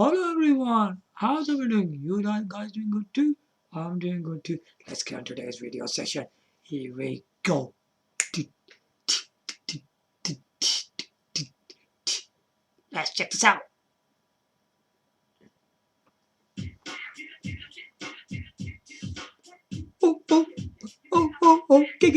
Hello everyone, how's everyone doing? You guys doing good too? I'm doing good too. Let's get on today's video session. Here we go. Let's check this out. Oh, oh, oh, oh, oh, get,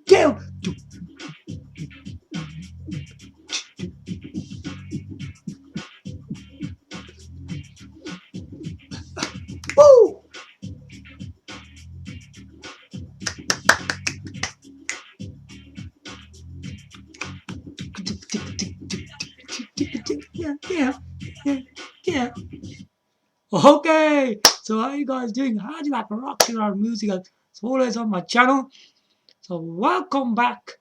go. Woo! Yeah. Okay, so how you guys doing? How do you like rock our music as always on my channel? So welcome back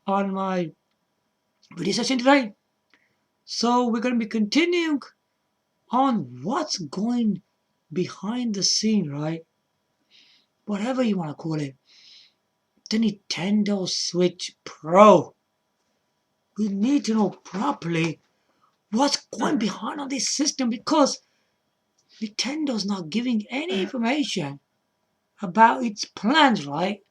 on my video session today. So we're going to be continuing on what's going behind the scene, right? Whatever you want to call it. The Nintendo Switch Pro. We need to know properly what's going behind on this system because Nintendo's not giving any information about its plans, right?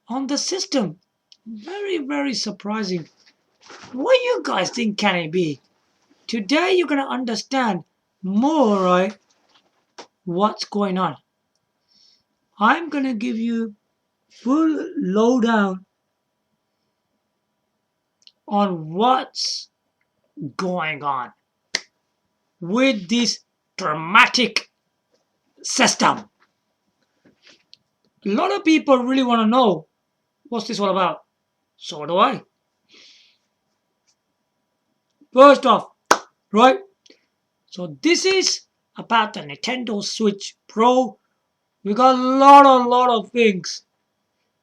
On the system. Very, very surprising. What you guys think can it be? Today you're going to understand more, right? What's going on. I'm going to give you full lowdown on what's going on with this dramatic system. A lot of people really want to know what's this all about. So do I. First off, right? So this is about the Nintendo Switch Pro. We got a lot of things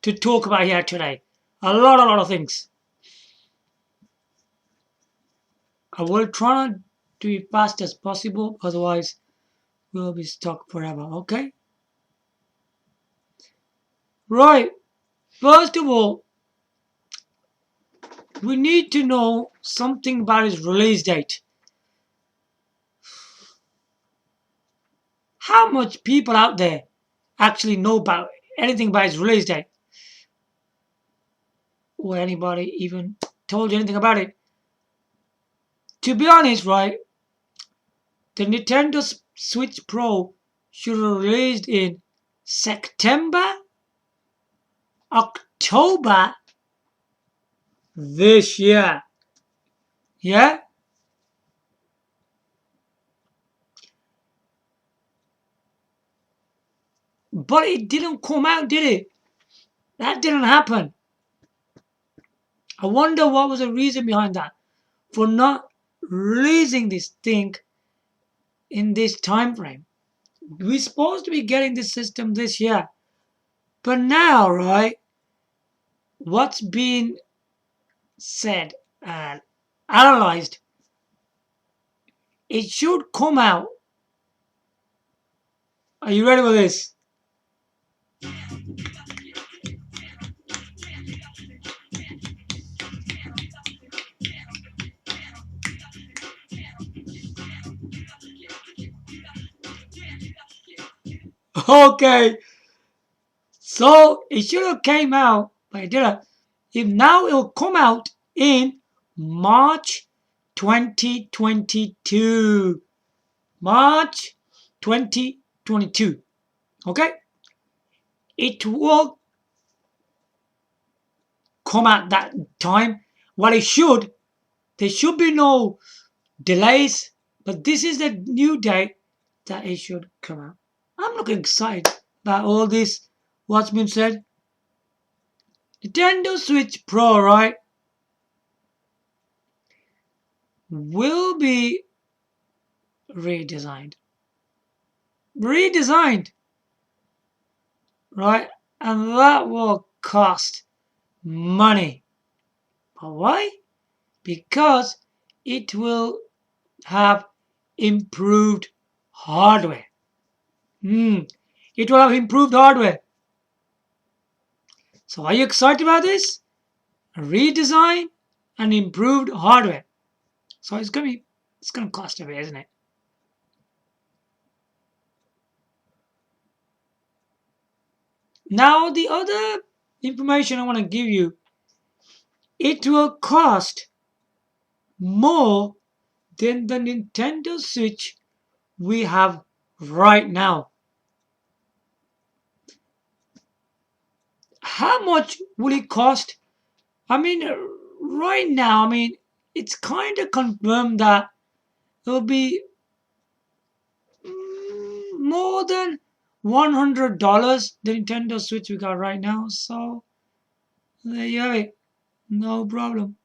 to talk about here today. A lot of things. I will try to do it fast as possible, otherwise we'll be stuck forever, okay? Right, first of all, we need to know something about its release date. How much people out there actually know about anything about its release date? Or anybody even told you anything about it? To be honest, right, the Nintendo Switch Pro should have released in September, October this year. Yeah? But it didn't come out, did it? That didn't happen. I wonder what was the reason behind that for not releasing this thing in this time frame. We're supposed to be getting this system this year. But now, right, what's been said and analyzed, it should come out. Are you ready for this? Okay. So it should have came out, but it didn't. If now it will come out in March 2022. March 2022. Okay? It will come out that time. Well, it should. There should be no delays, but this is the new date that it should come out. I'm looking excited about all this, what's been said. Nintendo Switch Pro, right, will be redesigned. redesigned, right? And that will cost money. But why? Because it will have improved hardware. It will have improved hardware. So are you excited about this? A redesign and improved hardware. So it's gonna cost a bit, isn't it? Now the other information I want to give you, it will cost more than the Nintendo Switch we have right now. How much will it cost? I mean, right now, it's kind of confirmed that it will be more than $100, the Nintendo Switch we got right now. So there you have it. No problem.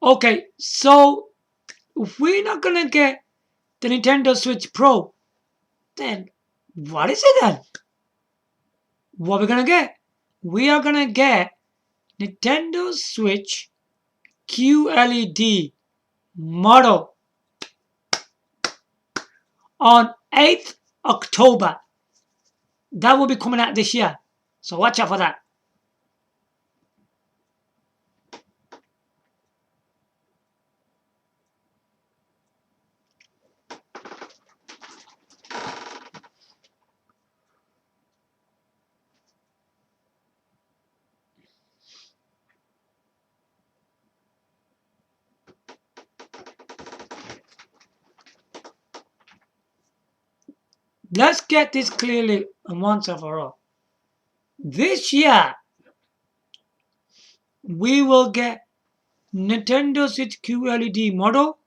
Okay, so if we're not gonna get the Nintendo Switch Pro, then what is it then? What we're gonna get? We are gonna get Nintendo Switch QLED model on 8th October. That will be coming out this year. So watch out for that. Let's get this clearly once and for all. This year, we will get Nintendo Switch QLED model,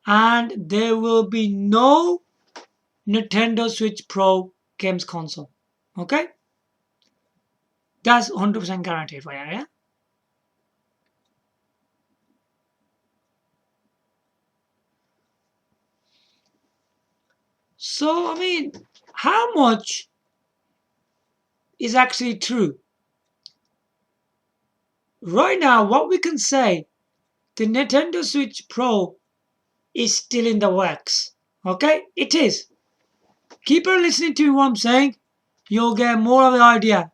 and there will be no Nintendo Switch Pro games console. Okay? That's 100% guaranteed for you, yeah? So, how much is actually true? Right now, what we can say, the Nintendo Switch Pro is still in the works. Okay? It is. Keep on listening to what I'm saying. You'll get more of the idea.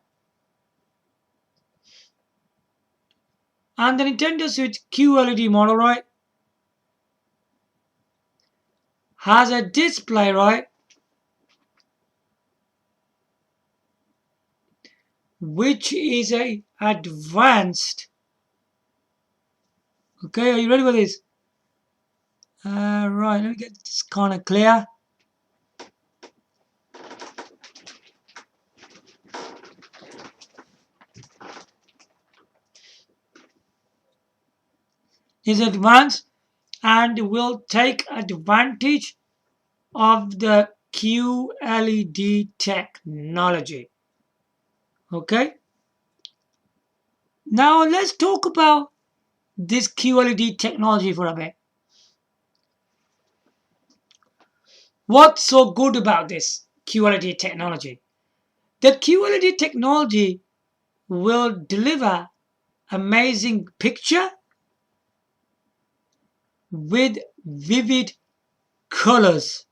And the Nintendo Switch QLED model, right, has a display, right, which is a advanced. Okay, are you ready for this? Right, let me get this kind of clear. Is advanced and will take advantage of the QLED technology. Okay, now let's talk about this QLED technology for a bit. What's so good about this QLED technology? The QLED technology will deliver amazing picture with vivid colors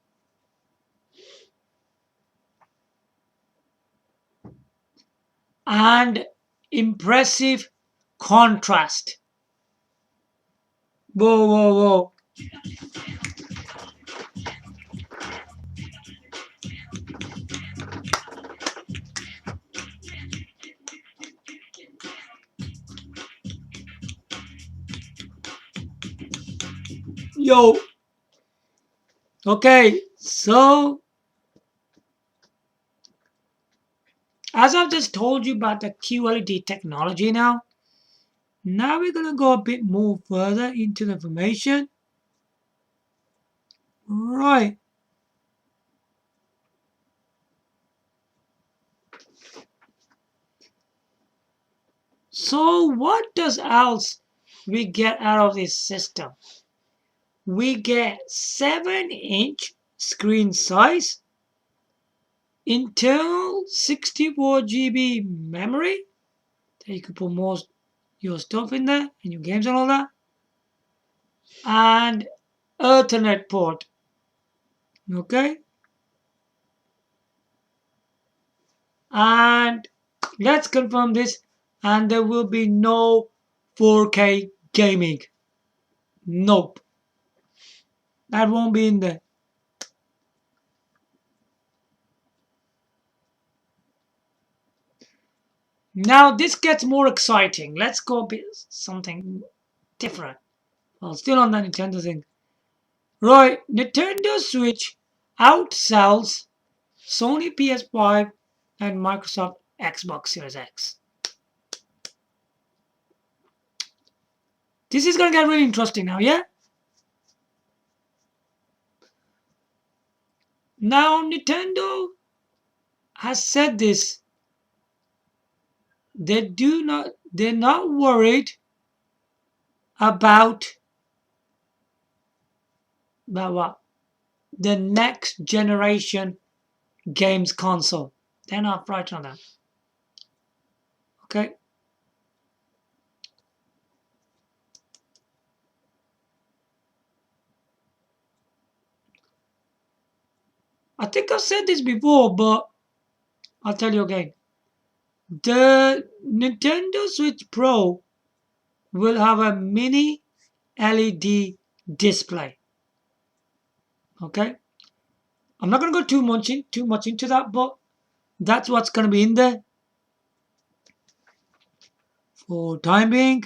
and impressive contrast. Whoa, whoa, whoa. Yo. Okay, so as I've just told you about the QLED technology now we're going to go a bit more further into the information. Right. So what does else we get out of this system? We get 7-inch screen size, internal 64 GB memory that you can put most your stuff in there and your games and all that, and Ethernet port. Okay, and let's confirm this, and there will be no 4K gaming. Nope, that won't be in there. Now this gets more exciting. Let's go something different. Well, still on that Nintendo thing. Right, Nintendo Switch outsells Sony PS5 and Microsoft Xbox Series X. This is gonna get really interesting now, yeah? Now Nintendo has said this. They're not worried about what? The next generation games console. They're not frightened of that. Okay? I think I've said this before, but I'll tell you again. The Nintendo Switch Pro will have a mini LED display. Okay? I'm not going to go too much into that, but that's what's going to be in there for time being.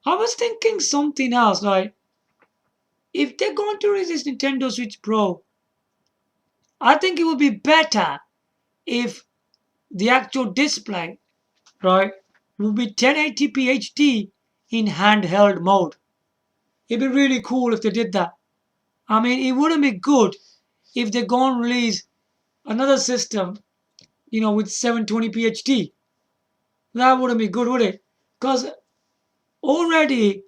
I was thinking something else, like if they're going to release Nintendo Switch Pro, I think it would be better if the actual display, right, would be 1080p HD in handheld mode. It'd be really cool if they did that. I mean, it wouldn't be good if they go and release another system, with 720p HD. That wouldn't be good, would it? Because already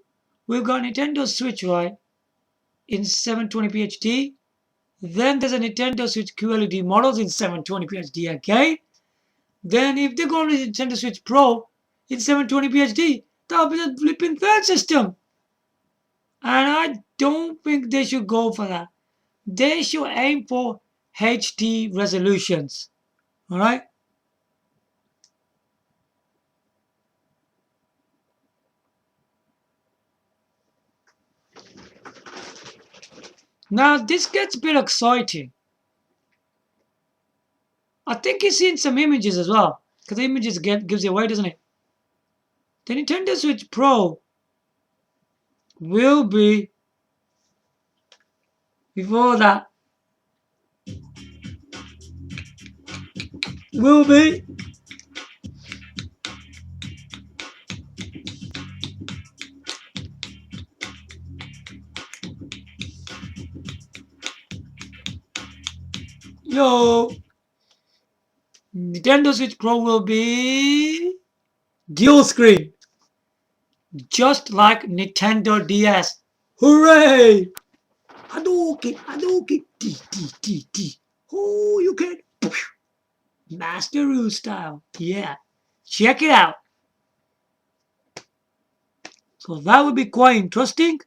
we've got Nintendo Switch, right, in 720p HD. Then there's a Nintendo Switch QLED models in 720p HD again. Then if they go with Nintendo Switch Pro in 720p HD, that'll be the flipping third system. And I don't think they should go for that. They should aim for HD resolutions. Alright? Now this gets a bit exciting. I think you've seen some images as well. Because the images gives it away, doesn't it? The Nintendo Switch Pro will be before that will be Nintendo Switch Pro will be dual screen, just like Nintendo DS. Hooray! Hadouken, Hadouken, T. Oh, you can. Master Rule style. Yeah. Check it out. So that would be quite interesting.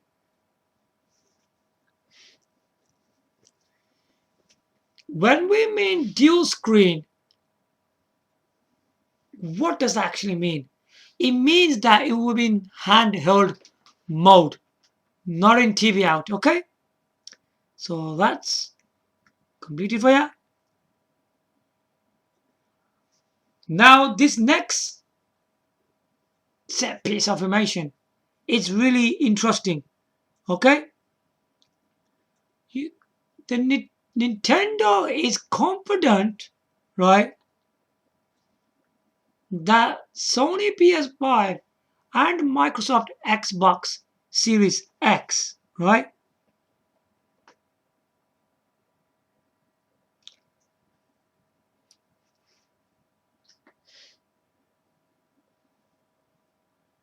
When we mean dual screen, what does that actually mean? It means that it will be in handheld mode, not in TV out, okay? So that's completed for you. Now this next set piece of information is really interesting, okay? The Nintendo is confident, right, that Sony PS5 and Microsoft Xbox Series X, right?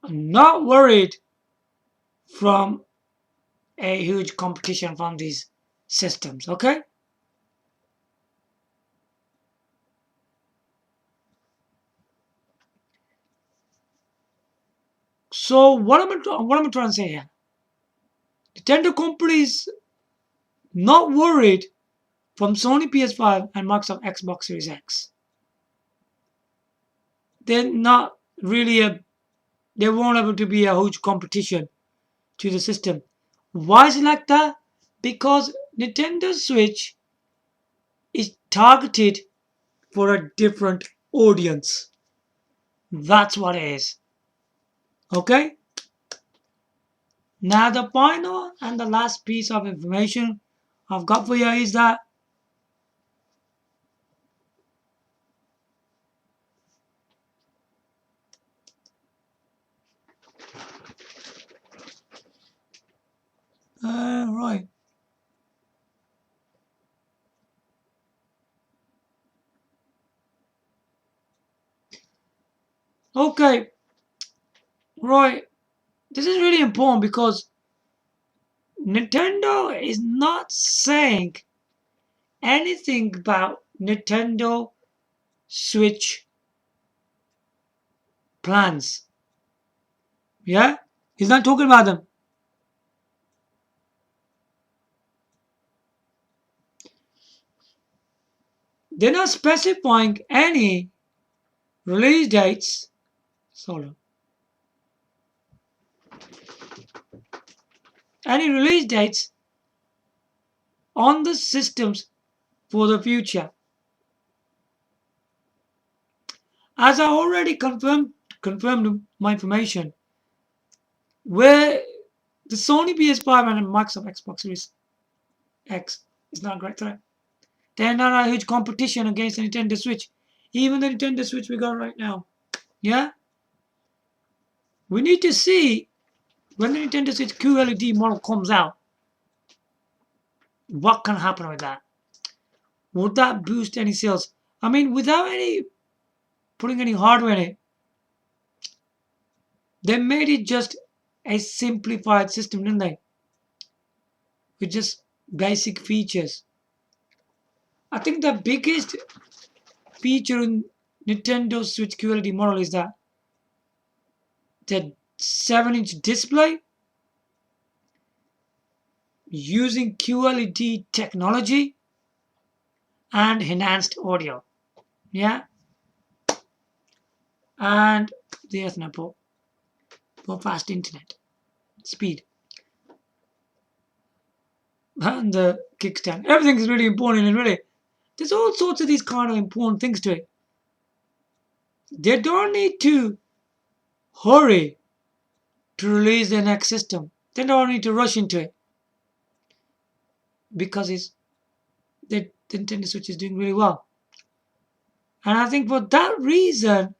I'm not worried from a huge competition from these systems, okay? So what am I trying to say here? Nintendo company is not worried from Sony PS5 and Microsoft Xbox Series X. They're not really they won't able to be a huge competition to the system. Why is it like that? Because Nintendo Switch is targeted for a different audience. That's what it is. Okay? Now the final and the last piece of information I've got for you is that right. Okay, right. This is really important because Nintendo is not saying anything about Nintendo Switch plans. Yeah? He's not talking about them. They're not specifying any release dates. Sorry. Any release dates on the systems for the future. As I already confirmed my information, where the Sony PS5 and Microsoft Xbox Series X is not a great threat. They're not a huge competition against the Nintendo Switch. Even the Nintendo Switch we got right now. Yeah? We need to see when the Nintendo Switch QLED model comes out, what can happen with that? Would that boost any sales? I mean, without any putting any hardware in it, they made it just a simplified system, didn't they? With just basic features. I think the biggest feature in Nintendo Switch QLED model is that the 7-inch display using QLED technology and enhanced audio. Yeah? And the Ethernet port for fast internet speed. And the kickstand. Everything is really important and really there's all sorts of these kind of important things to it. They don't need to hurry to release their next system. They don't need to rush into it because the Nintendo Switch is doing really well. And I think for that reason,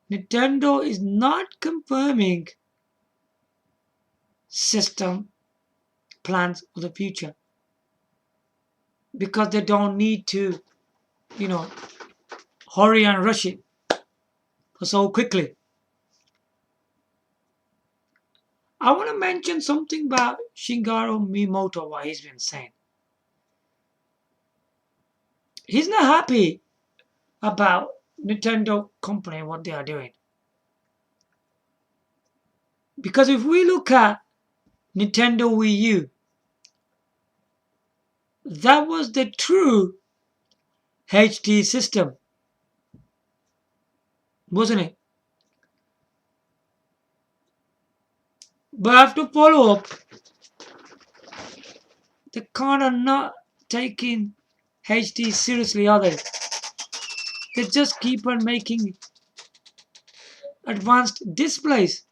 Nintendo is not confirming system plans for the future because they don't need to, hurry and rush it so quickly. I want to mention something about Shigeru Miyamoto, what he's been saying. He's not happy about Nintendo company and what they are doing. Because if we look at Nintendo Wii U, that was the true HD system, wasn't it? But I have to follow up. They kind of not taking HD seriously, are they? They just keep on making advanced displays.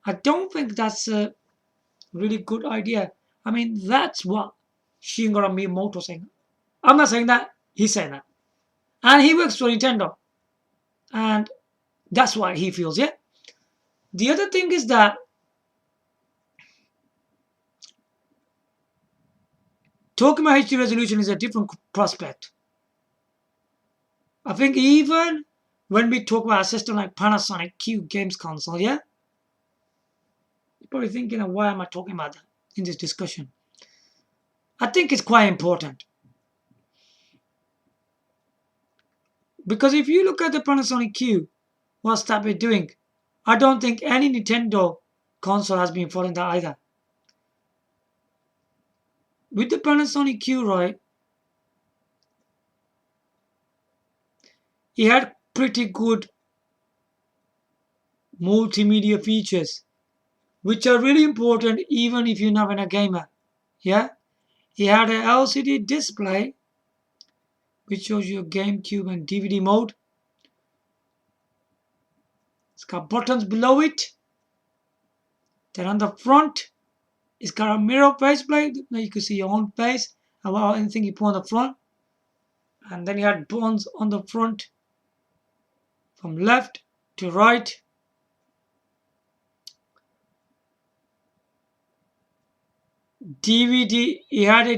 I don't think that's a really good idea. I mean, that's what Shigeru Miyamoto saying. I'm not saying that. He's saying that. And he works for Nintendo. And that's what he feels, yeah? The other thing is that talking about HD resolution is a different prospect. I think even when we talk about a system like Panasonic Q games console, yeah? You're probably thinking, why am I talking about that in this discussion? I think it's quite important. Because if you look at the Panasonic Q, what's that been doing? I don't think any Nintendo console has been following that either. With the Panasonic Q, right, it had pretty good multimedia features, which are really important even if you're not a gamer. Yeah, it had an LCD display which shows you GameCube and DVD mode. It's got buttons below it. Then on the front, it's got a mirror faceplate. Now you can see your own face and anything you put on the front. And then you had buttons on the front from left to right. DVD, it had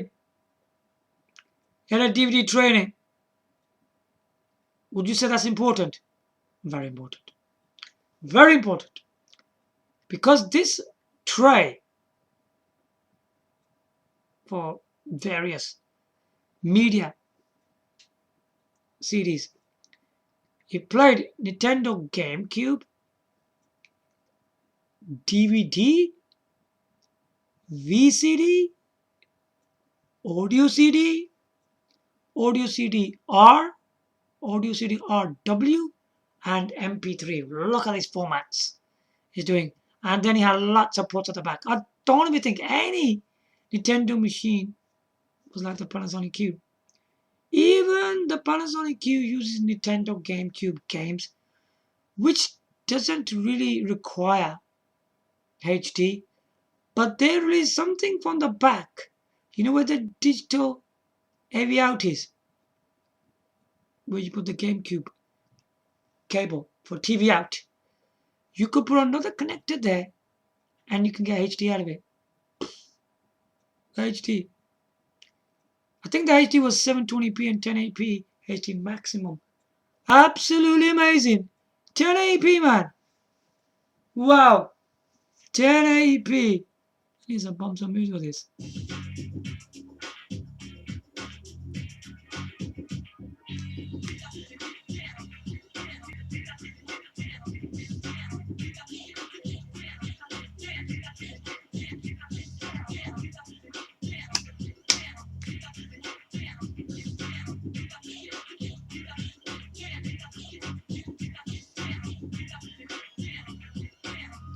a DVD training. Would you say that's important? Very important. Very important. Because this tray for various media CDs, it played Nintendo GameCube, DVD, VCD, audio CD, audio CD R, audio CD RW, and MP3. Look at these formats he's doing. And then he had lots of ports at the back. I don't even think any Nintendo machine was like the Panasonic Q. Even the Panasonic Q uses Nintendo GameCube games, which doesn't really require HD, but there is something from the back. You know where the digital AV out is? Where you put the GameCube cable for TV out. You could put another connector there and you can get HD out of it. HD. I think the HD was 720p and 1080p HD maximum. Absolutely amazing. 1080p, man. Wow. 1080p. I need some bump some music with this.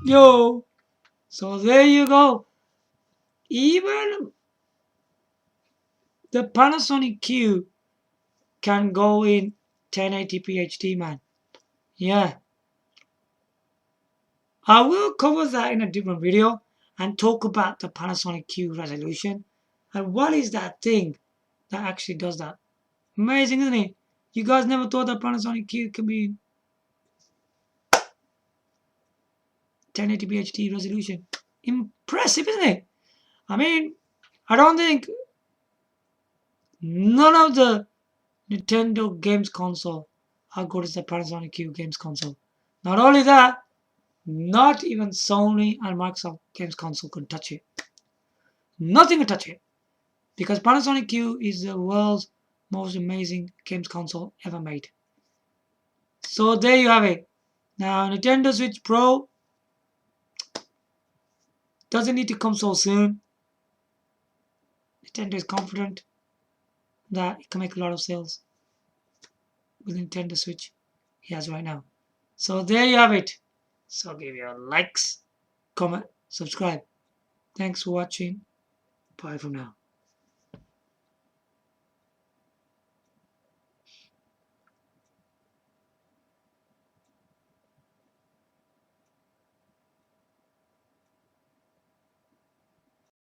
Yo. So there you go. Even the Panasonic Q can go in 1080p HD, man. Yeah. I will cover that in a different video and talk about the Panasonic Q resolution and what is that thing that actually does that. Amazing, isn't it? You guys never thought that Panasonic Q can be 1080p HD resolution. Impressive, isn't it? I mean, I don't think none of the Nintendo games console are good as the Panasonic Q games console. Not only that, not even Sony and Microsoft games console could touch it. Nothing could touch it. Because Panasonic Q is the world's most amazing games console ever made. So there you have it. Now Nintendo Switch Pro doesn't need to come so soon. Nintendo is confident that it can make a lot of sales with Nintendo Switch he has right now. So there you have it. So give your likes, comment, subscribe. Thanks for watching. Bye for now.